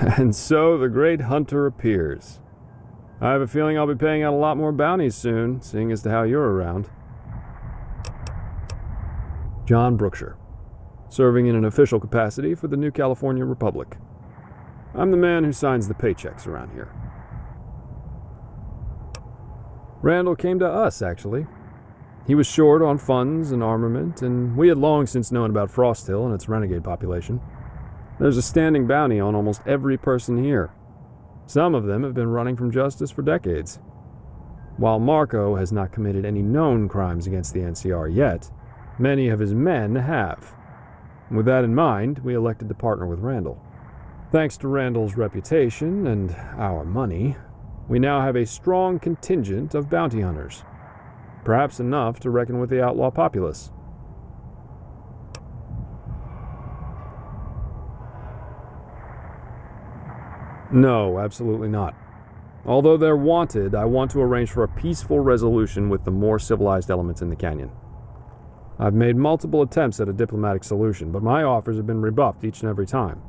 And so the great hunter appears. I have a feeling I'll be paying out a lot more bounties soon, seeing as to how you're around. John Brookshire, serving in an official capacity for the New California Republic. I'm the man who signs the paychecks around here. Randall came to us, actually. He was short on funds and armament, and we had long since known about Frost Hill and its renegade population. There's a standing bounty on almost every person here. Some of them have been running from justice for decades. While Marco has not committed any known crimes against the NCR yet, many of his men have. With that in mind, we elected to partner with Randall. Thanks to Randall's reputation and our money, we now have a strong contingent of bounty hunters, perhaps enough to reckon with the outlaw populace. No, absolutely not. Although they're wanted, I want to arrange for a peaceful resolution with the more civilized elements in the canyon. I've made multiple attempts at a diplomatic solution, but my offers have been rebuffed each and every time.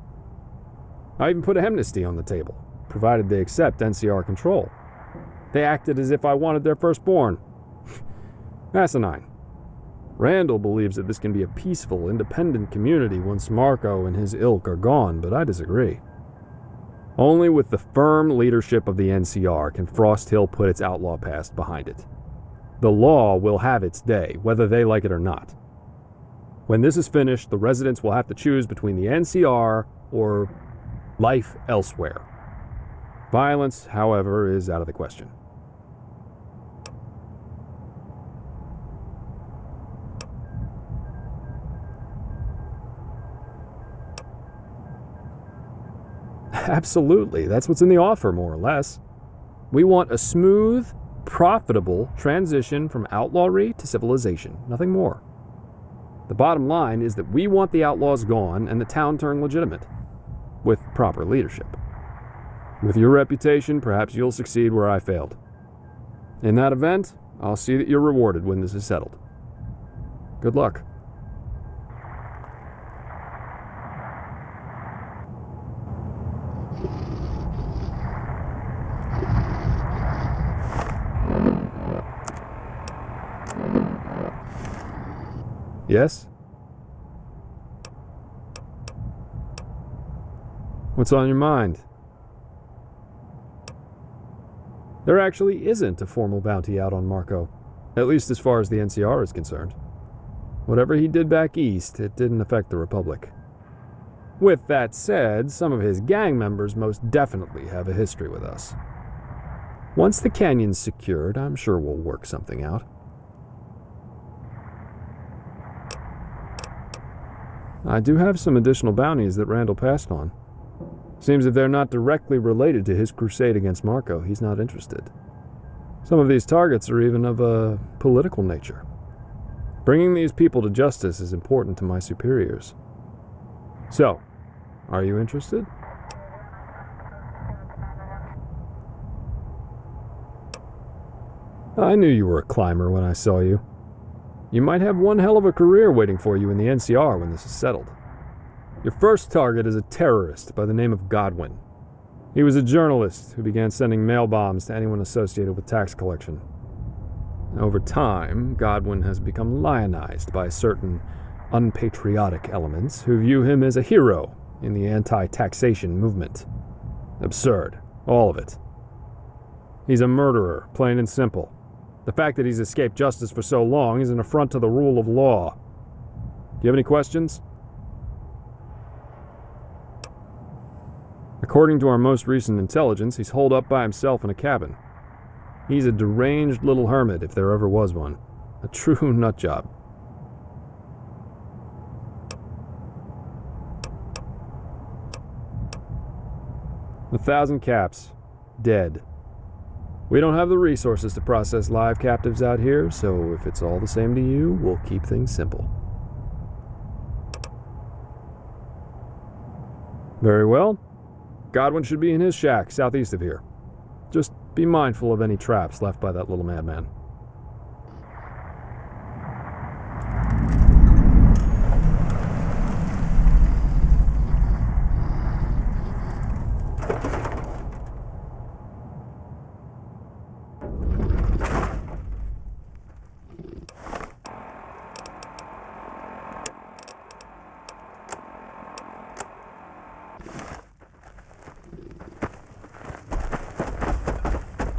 I even put amnesty on the table, provided they accept NCR control. They acted as if I wanted their firstborn. Asinine. Randall believes that this can be a peaceful, independent community once Marco and his ilk are gone, but I disagree. Only with the firm leadership of the NCR can Frost Hill put its outlaw past behind it. The law will have its day, whether they like it or not. When this is finished, the residents will have to choose between the NCR or life elsewhere. Violence, however, is out of the question. Absolutely, that's what's in the offer, more or less. We want a smooth, profitable transition from outlawry to civilization, nothing more. The bottom line is that we want the outlaws gone and the town turned legitimate, with proper leadership. With your reputation, perhaps you'll succeed where I failed. In that event, I'll see that you're rewarded when this is settled. Good luck. Yes? What's on your mind? There actually isn't a formal bounty out on Marco, at least as far as the NCR is concerned. Whatever he did back east, it didn't affect the Republic. With that said, some of his gang members most definitely have a history with us. Once the canyon's secured, I'm sure we'll work something out. I do have some additional bounties that Randall passed on. Seems if they're not directly related to his crusade against Marco, he's not interested. Some of these targets are even of a political nature. Bringing these people to justice is important to my superiors. So, are you interested? I knew you were a climber when I saw you. You might have one hell of a career waiting for you in the NCR when this is settled. Your first target is a terrorist by the name of Godwin. He was a journalist who began sending mail bombs to anyone associated with tax collection. Over time, Godwin has become lionized by certain unpatriotic elements who view him as a hero in the anti-taxation movement. Absurd, all of it. He's a murderer, plain and simple. The fact that he's escaped justice for so long is an affront to the rule of law. Do you have any questions? According to our most recent intelligence, he's holed up by himself in a cabin. He's a deranged little hermit, if there ever was one. A true nutjob. $1,000 caps. Dead. We don't have the resources to process live captives out here, so if it's all the same to you, we'll keep things simple. Very well. Godwin should be in his shack southeast of here. Just be mindful of any traps left by that little madman.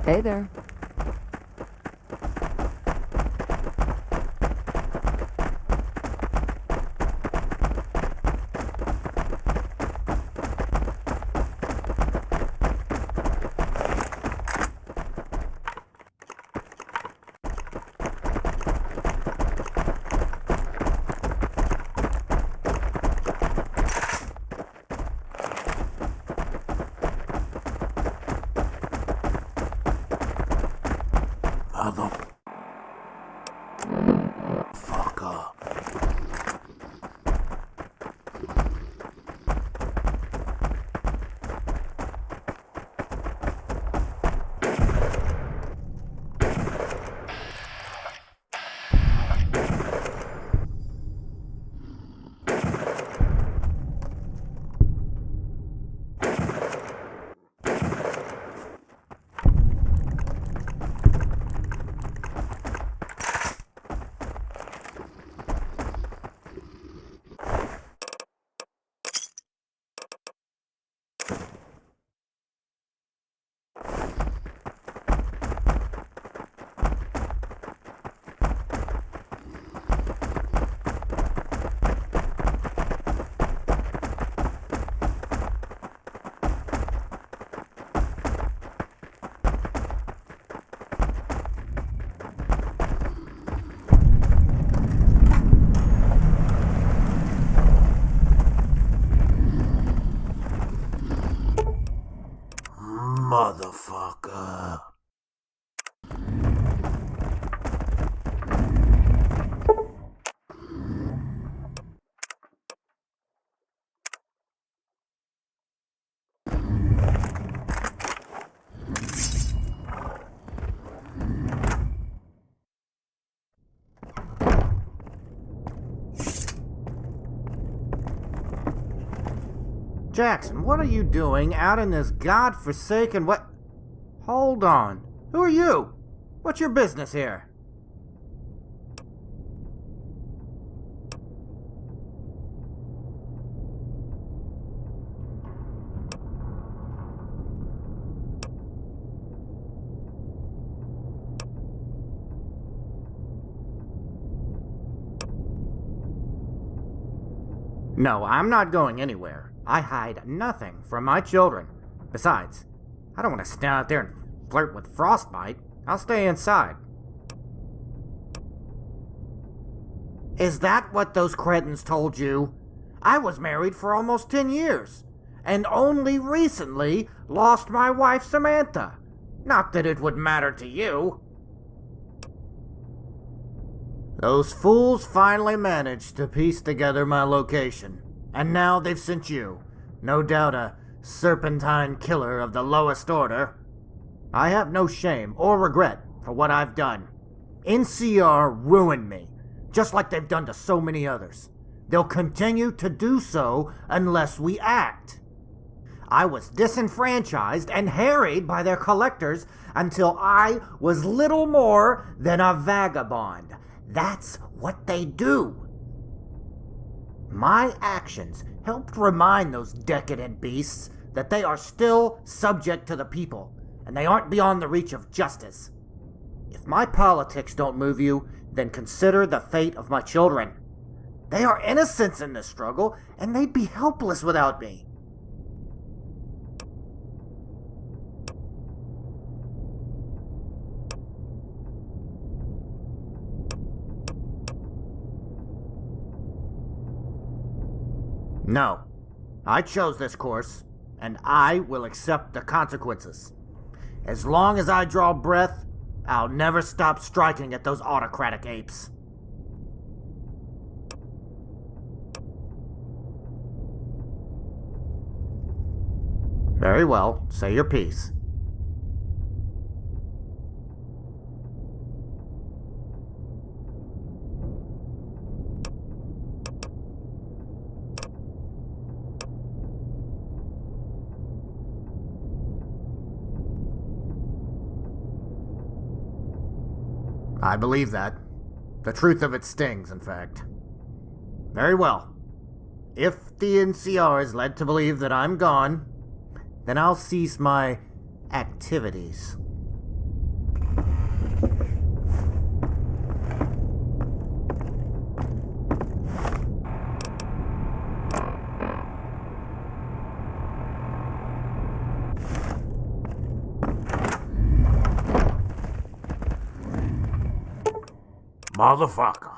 Hey there. Motherfucker. Jackson, what are you doing out in this godforsaken what? Hold on. Who are you? What's your business here? No, I'm not going anywhere. I hide nothing from my children. Besides, I don't want to stand out there and flirt with Frostbite. I'll stay inside. Is that what those cretins told you? I was married for almost 10 years, and only recently lost my wife Samantha. Not that it would matter to you. Those fools finally managed to piece together my location, and now they've sent you. No doubt a serpentine killer of the lowest order. I have no shame or regret for what I've done. NCR ruined me, just like they've done to so many others. They'll continue to do so unless we act. I was disenfranchised and harried by their collectors until I was little more than a vagabond. That's what they do. My actions helped remind those decadent beasts that they are still subject to the people, and they aren't beyond the reach of justice. If my politics don't move you, then consider the fate of my children. They are innocents in this struggle, and they'd be helpless without me. No, I chose this course, and I will accept the consequences. As long as I draw breath, I'll never stop striking at those autocratic apes. Very well, say your piece. I believe that. The truth of it stings, in fact. Very well. If the NCR is led to believe that I'm gone, then I'll cease my activities. Motherfucker.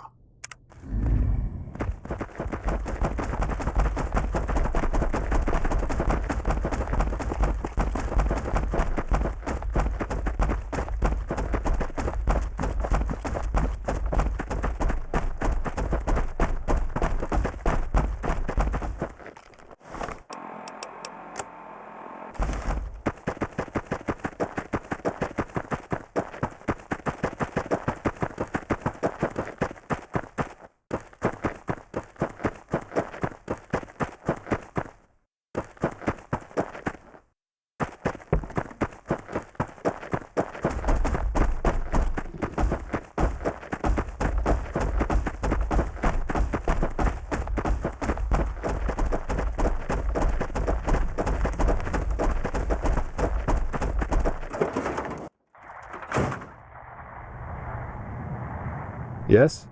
Yes?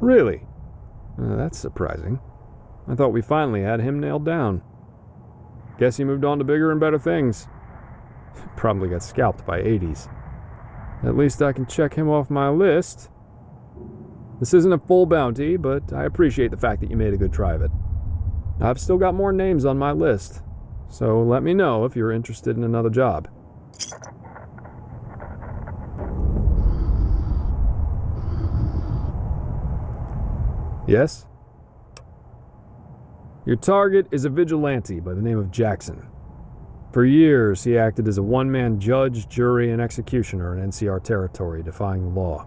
Really? That's surprising. I thought we finally had him nailed down. Guess he moved on to bigger and better things. Probably got scalped by 80s. At least I can check him off my list. This isn't a full bounty, but I appreciate the fact that you made a good try of it. I've still got more names on my list, so let me know if you're interested in another job. Yes? Your target is a vigilante by the name of Jackson. For years, he acted as a one-man judge, jury, and executioner in NCR territory, defying the law.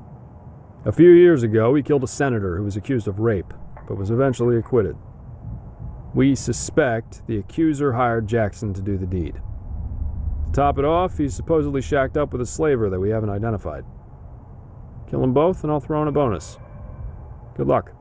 A few years ago, he killed a senator who was accused of rape, but was eventually acquitted. We suspect the accuser hired Jackson to do the deed. To top it off, he's supposedly shacked up with a slaver that we haven't identified. Kill them both, and I'll throw in a bonus. Good luck.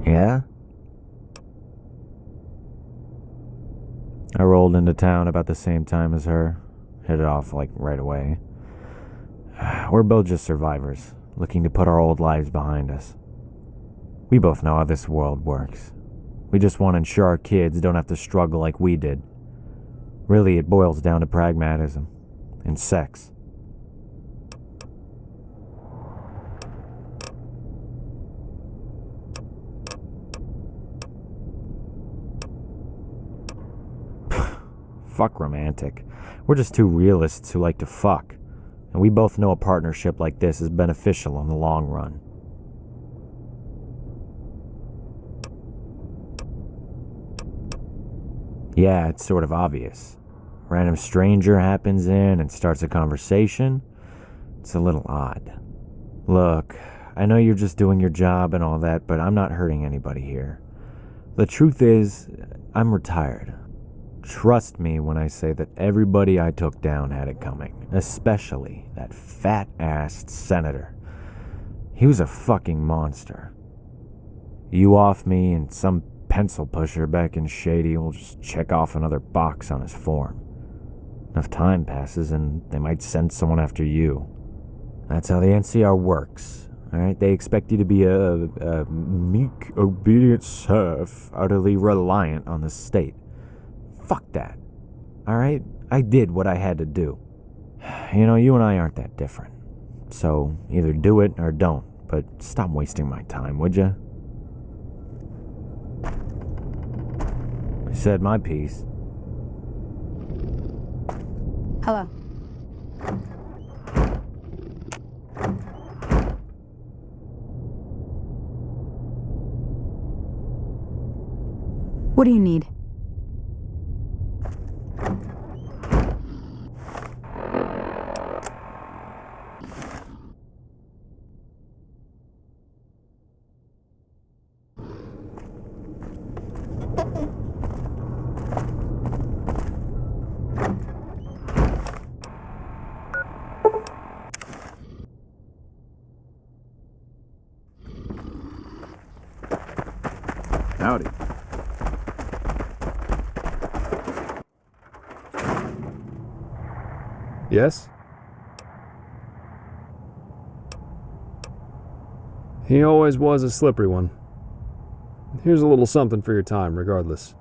Yeah? I rolled into town about the same time as her. Hit it off like right away. We're both just survivors, looking to put our old lives behind us. We both know how this world works. We just want to ensure our kids don't have to struggle like we did. Really, it boils down to pragmatism and sex. Fuck romantic. We're just two realists who like to fuck. And we both know a partnership like this is beneficial in the long run. Yeah, it's sort of obvious. Random stranger happens in and starts a conversation. It's a little odd. Look, I know you're just doing your job and all that, but I'm not hurting anybody here. The truth is, I'm retired. Trust me when I say that everybody I took down had it coming, especially that fat-assed senator. He was a fucking monster. You off me and some pencil pusher back in Shady will just check off another box on his form. Enough time passes and they might send someone after you. That's how the NCR works. Alright, they expect you to be a meek, obedient serf, utterly reliant on the state. Fuck that. Alright? I did what I had to do. You know, you and I aren't that different. So, either do it or don't, but stop wasting my time, would ya? I said my piece. Hello. What do you need? Howdy. Yes? He always was a slippery one. Here's a little something for your time, regardless.